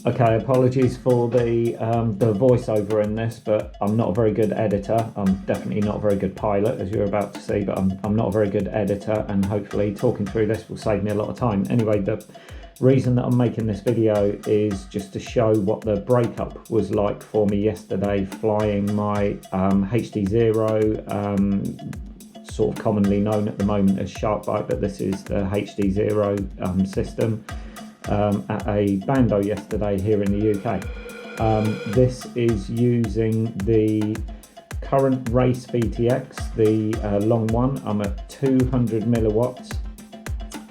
Okay, apologies for the voiceover in this, but I'm not a very good editor. I'm definitely not a very good pilot, as you're about to see, but I'm not a very good editor, and hopefully talking through this will save me a lot of time. Anyway, the reason that I'm making this video is just to show what the breakup was like for me yesterday, flying my HDZero, sort of commonly known at the moment as Byte, but this is the HDZero system. At a Bando yesterday here in the UK. This is using the current race VTX, the long one. I'm at 200 milliwatts.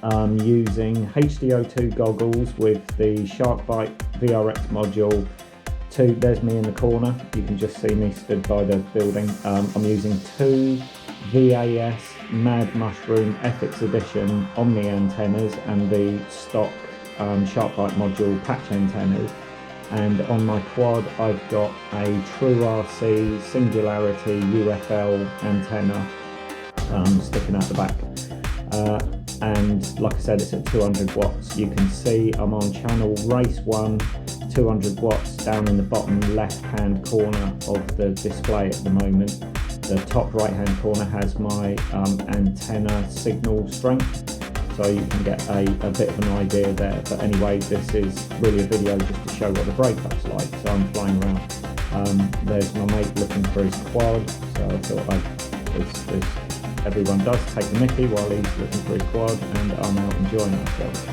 I'm using HDO2 goggles with the Byte VRX module. There's me in the corner. You can just see me stood by the building. I'm using two VAS Mad Mushroom Ethis edition omni antennas and the stock Byte module patch antennas, and on my quad I've got a TrueRC Singularity U.FL antenna sticking out the back, and like I said, it's at 200 watts. You can see I'm on channel race 1, 200 watts down in the bottom left hand corner of the display at the moment. The top right hand corner has my antenna signal strength, so you can get a bit of an idea there. But anyway, this is really a video just to show what the breakup's like. So I'm flying around. There's my mate looking for his quad, so I thought as everyone does, take the mickey while he's looking for his quad, and I'm out enjoying myself.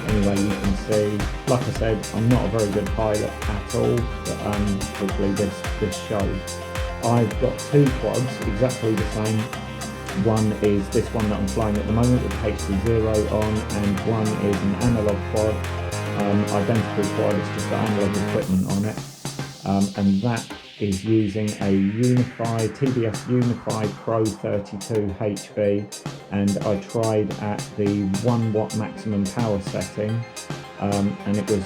Anyway, you can see, like I said, I'm not a very good pilot at all, but hopefully this shows. I've got two quads, exactly the same. One is this one that I'm flying at the moment with HDZero on, and one is an analog quad, identical quad, it's just the analog equipment on it, and that is using a TBS Unified Pro 32 HV, and I tried at the 1 watt maximum power setting, and it was,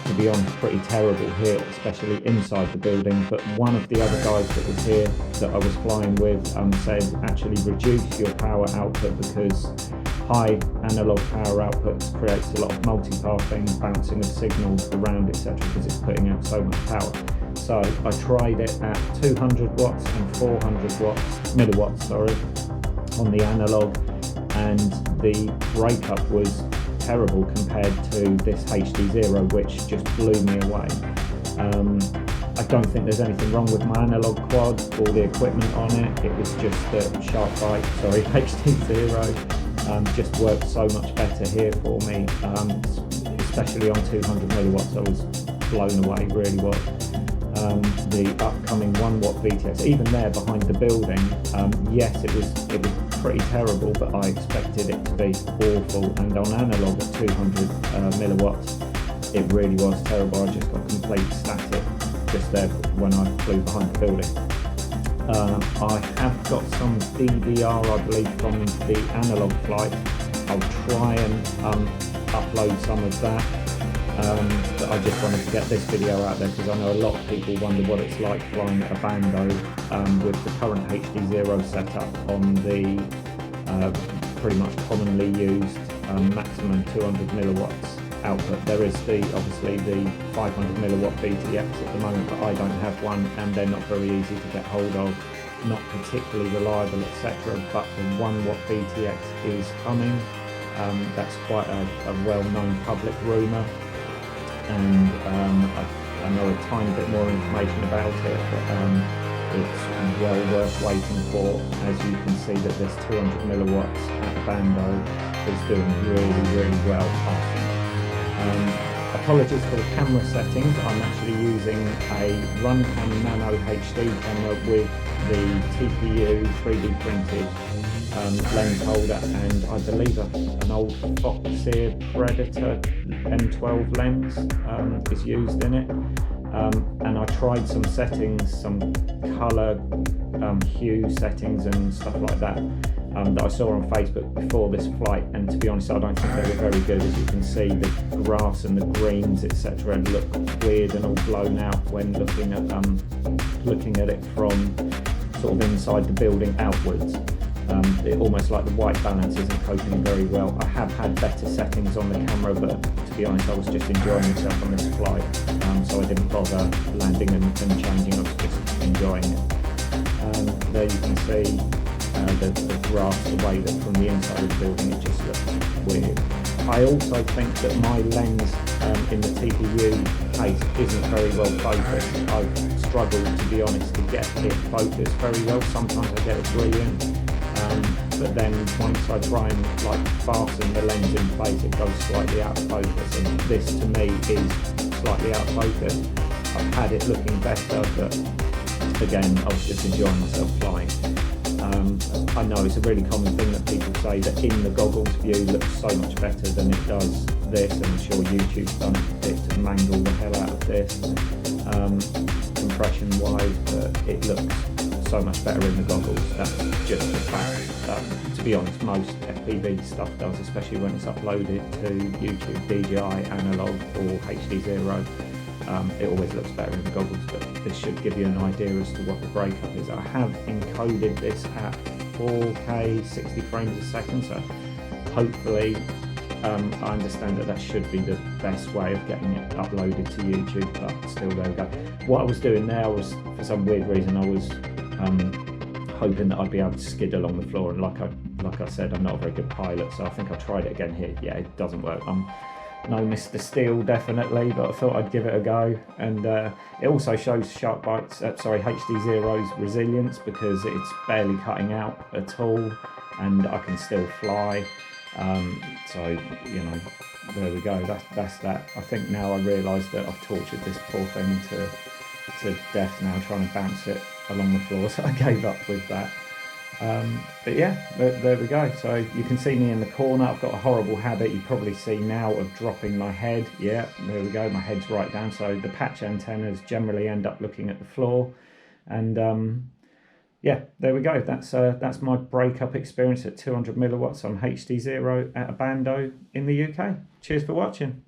to be honest, pretty terrible here, especially inside the building. But one of the other guys that was here that I was flying with said actually reduce your power output, because high analog power outputs creates a lot of multipathing, bouncing of signals around, etc., because it's putting out so much power. So I tried it at 200 watts and 400 milliwatts on the analog, and the breakup was terrible compared to this HDZero, which just blew me away. I don't think there's anything wrong with my analog quad or the equipment on it. It was just that HDZero just worked so much better here for me, especially on 200 milliwatts. I was blown away, really was. The upcoming 1 watt VTX, even there behind the building, yes, it was pretty terrible, but I expected it to be awful, and on analog at 200 milliwatts it really was terrible. I just got complete static just there when I flew behind the building. I have got some DVR, I believe, from the analog flight. I'll try and upload some of that, but I just wanted to get this video out there because I know a lot of people wonder what it's like flying a Bando with the current HDZero setup on the pretty much commonly used maximum 200 milliwatts output. There is obviously the 500 milliwatt VTX at the moment, but I don't have one, and they're not very easy to get hold of, not particularly reliable, etc. But the 1 watt VTX is coming. That's quite a well-known public rumour, and I know a tiny bit more information about it, but it's well worth waiting for. As you can see that this 200 milliwatts at Bando is doing really well. Apologies for the camera settings. I'm actually using a Runcam Nano HD camera with the TPU 3D printed lens holder, and I believe an old Foxeer Predator M12 lens is used in it. And I tried some settings, some colour, hue settings and stuff like that that I saw on Facebook before this flight, and to be honest, I don't think they were very good. As you can see, the grass and the greens, etc., look weird and all blown out when looking at it from sort of inside the building outwards. It almost like the white balance isn't coping very well. I have had better settings on the camera, but to be honest, I was just enjoying myself on this flight, so I didn't bother landing and changing, I was just enjoying it. There you can see the grass, the way that from the inside of the building it just looks weird. I also think that my lens in the TPU case isn't very well focused. I've struggled, to be honest, to get it focused very well. Sometimes I get it brilliant, but then once I try and like fasten the lens in place, it goes slightly out of focus, and this to me is slightly out of focus. I've had it looking better, but again, I was just enjoying myself flying. I know it's a really common thing that people say that in the goggles view looks so much better than it does this, and I'm sure YouTube's done it to mangle the hell out of this compression wise, but it looks so much better in the goggles. That's just the fact that, to be honest, most FPV stuff does, especially when it's uploaded to YouTube, DJI, analog or HDZero. It always looks better in the goggles, but this should give you an idea as to what the breakup is. I have encoded this at 4K 60 frames a second, so hopefully I understand that should be the best way of getting it uploaded to YouTube, but still, there we go. What I was doing there was, for some weird reason, I was hoping that I'd be able to skid along the floor, and like I said, I'm not a very good pilot, so I think I tried it again here. Yeah, it doesn't work. No Mr. Steel definitely, but I thought I'd give it a go. And it also shows HDZero's resilience, because it's barely cutting out at all, and I can still fly. So you know, there we go. That's that. I think now I realise that I've tortured this poor thing to death now, trying to bounce it along the floor. So I gave up with that. But yeah, there we go. So you can see me in the corner. I've got a horrible habit, you probably see now, of dropping my head. Yeah, there we go, my head's right down. So the patch antennas generally end up looking at the floor. And yeah, there we go. That's my breakup experience at 200 milliwatts on HDZero at a Bando in the UK. Cheers for watching.